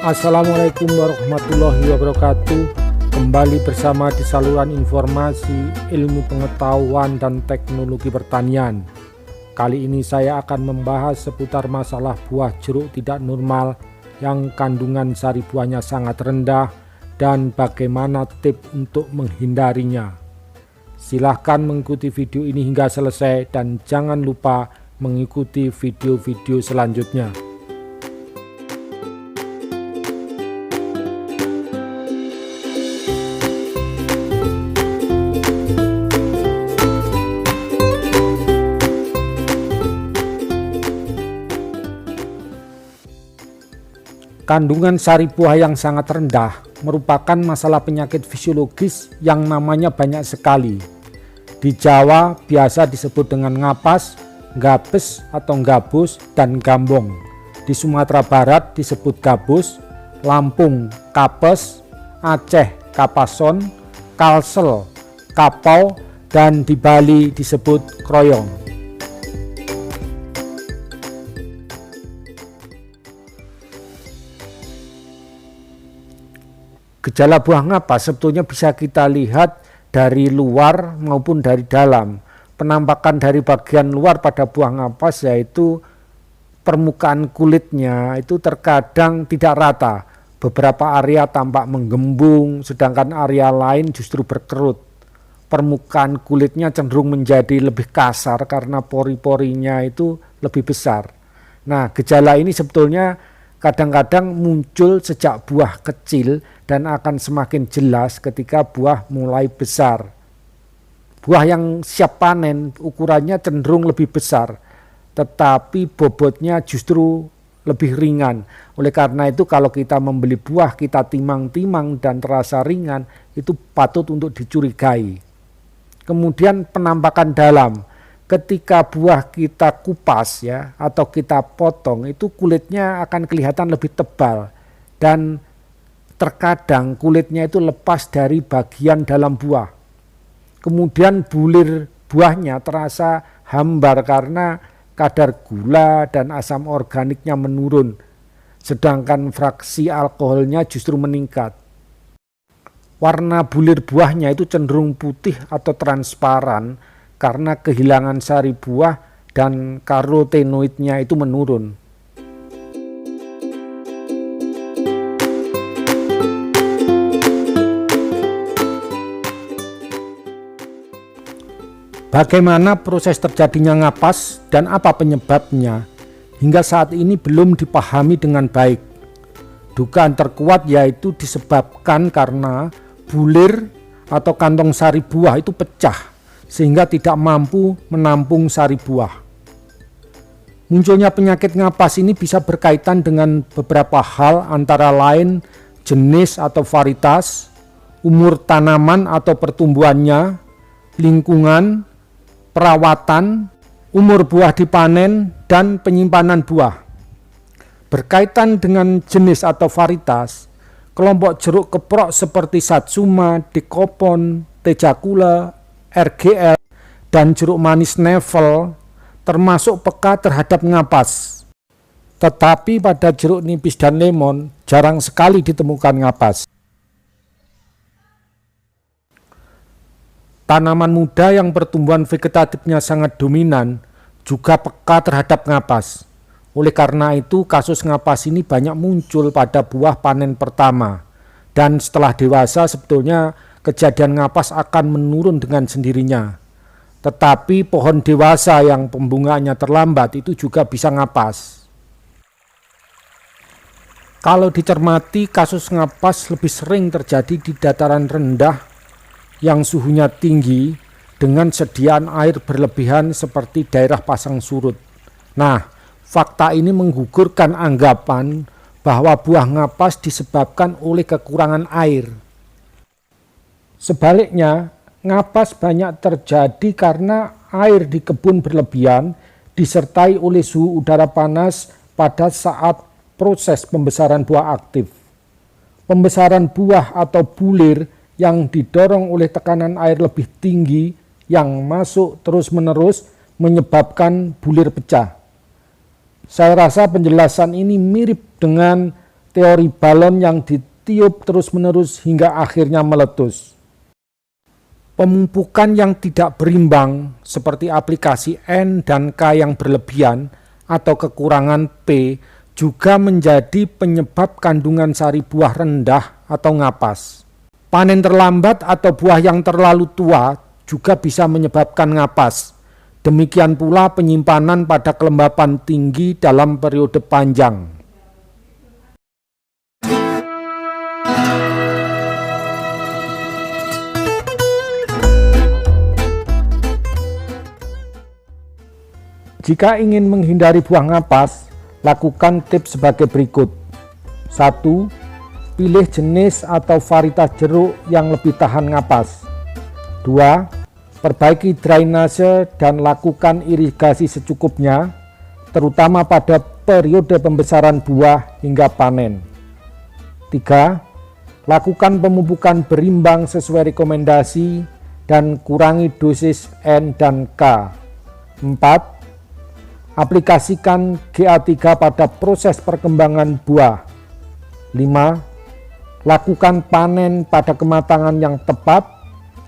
Assalamualaikum warahmatullahi wabarakatuh. Kembali bersama di saluran informasi ilmu pengetahuan dan teknologi pertanian. Kali ini saya akan membahas seputar masalah buah jeruk tidak normal yang kandungan sari buahnya sangat rendah dan bagaimana tips untuk menghindarinya. Silahkan mengikuti video ini hingga selesai dan jangan lupa mengikuti video-video selanjutnya. Kandungan sari buah yang sangat rendah merupakan masalah penyakit fisiologis yang namanya banyak sekali. Di Jawa biasa disebut dengan ngapas, gabes atau gabus, dan gambong. Di Sumatera Barat disebut gabus, Lampung kapes, Aceh kapason, kalsel, kapau, dan di Bali disebut kroyong. Gejala buah ngapas sebetulnya bisa kita lihat dari luar maupun dari dalam. Penampakan dari bagian luar pada buah ngapas yaitu permukaan kulitnya itu terkadang tidak rata. Beberapa area tampak menggembung, sedangkan area lain justru berkerut. Permukaan kulitnya cenderung menjadi lebih kasar karena pori-porinya itu lebih besar. Nah, gejala ini sebetulnya kadang-kadang muncul sejak buah kecil dan akan semakin jelas ketika buah mulai besar. Buah yang siap panen ukurannya cenderung lebih besar, tetapi bobotnya justru lebih ringan. Oleh karena itu kalau kita membeli buah kita timang-timang dan terasa ringan, itu patut untuk dicurigai. Kemudian penampakan dalam. Ketika buah kita kupas ya atau kita potong itu kulitnya akan kelihatan lebih tebal dan terkadang kulitnya itu lepas dari bagian dalam buah. Kemudian bulir buahnya terasa hambar karena kadar gula dan asam organiknya menurun, sedangkan fraksi alkoholnya justru meningkat. Warna bulir buahnya itu cenderung putih atau transparan karena kehilangan sari buah dan karotenoidnya itu menurun. Bagaimana proses terjadinya ngapas dan apa penyebabnya? Hingga saat ini belum dipahami dengan baik. Dugaan terkuat yaitu disebabkan karena bulir atau kantong sari buah itu pecah sehingga tidak mampu menampung sari buah. Munculnya penyakit ngapas ini bisa berkaitan dengan beberapa hal antara lain jenis atau varietas, umur tanaman atau pertumbuhannya, lingkungan, perawatan, umur buah dipanen, dan penyimpanan buah. Berkaitan dengan jenis atau varietas, kelompok jeruk keprok seperti Satsuma, Dekopon, Tejakula, RGL, dan jeruk manis Nevel termasuk peka terhadap ngapas. Tetapi pada jeruk nipis dan lemon jarang sekali ditemukan ngapas. Tanaman muda yang pertumbuhan vegetatifnya sangat dominan juga peka terhadap ngapas. Oleh karena itu kasus ngapas ini banyak muncul pada buah panen pertama. Dan setelah dewasa sebetulnya kejadian ngapas akan menurun dengan sendirinya. Tetapi pohon dewasa yang pembungaannya terlambat itu juga bisa ngapas. Kalau dicermati, kasus ngapas lebih sering terjadi di dataran rendah yang suhunya tinggi dengan sediaan air berlebihan seperti daerah pasang surut. Nah, fakta ini menggugurkan anggapan bahwa buah ngapas disebabkan oleh kekurangan air. Sebaliknya, ngapas banyak terjadi karena air di kebun berlebihan disertai oleh suhu udara panas pada saat proses pembesaran buah aktif. Pembesaran buah atau bulir yang didorong oleh tekanan air lebih tinggi yang masuk terus-menerus menyebabkan bulir pecah. Saya rasa penjelasan ini mirip dengan teori balon yang ditiup terus-menerus hingga akhirnya meletus. Pemupukan yang tidak berimbang seperti aplikasi N dan K yang berlebihan atau kekurangan P juga menjadi penyebab kandungan sari buah rendah atau ngapas. Panen terlambat atau buah yang terlalu tua juga bisa menyebabkan ngapas. Demikian pula penyimpanan pada kelembapan tinggi dalam periode panjang. Jika ingin menghindari buah ngapas, lakukan tips sebagai berikut. 1. Pilih jenis atau varietas jeruk yang lebih tahan ngapas. 2. Perbaiki drainase dan lakukan irigasi secukupnya, terutama pada periode pembesaran buah hingga panen. 3. Lakukan pemupukan berimbang sesuai rekomendasi dan kurangi dosis N dan K. 4. Aplikasikan GA3 pada proses perkembangan buah. 5. Lakukan panen pada kematangan yang tepat.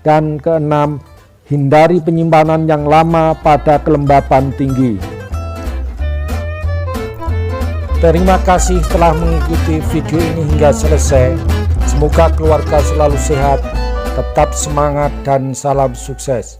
Dan keenam, hindari penyimpanan yang lama pada kelembapan tinggi. Terima kasih telah mengikuti video ini hingga selesai. Semoga keluarga selalu sehat, tetap semangat dan salam sukses.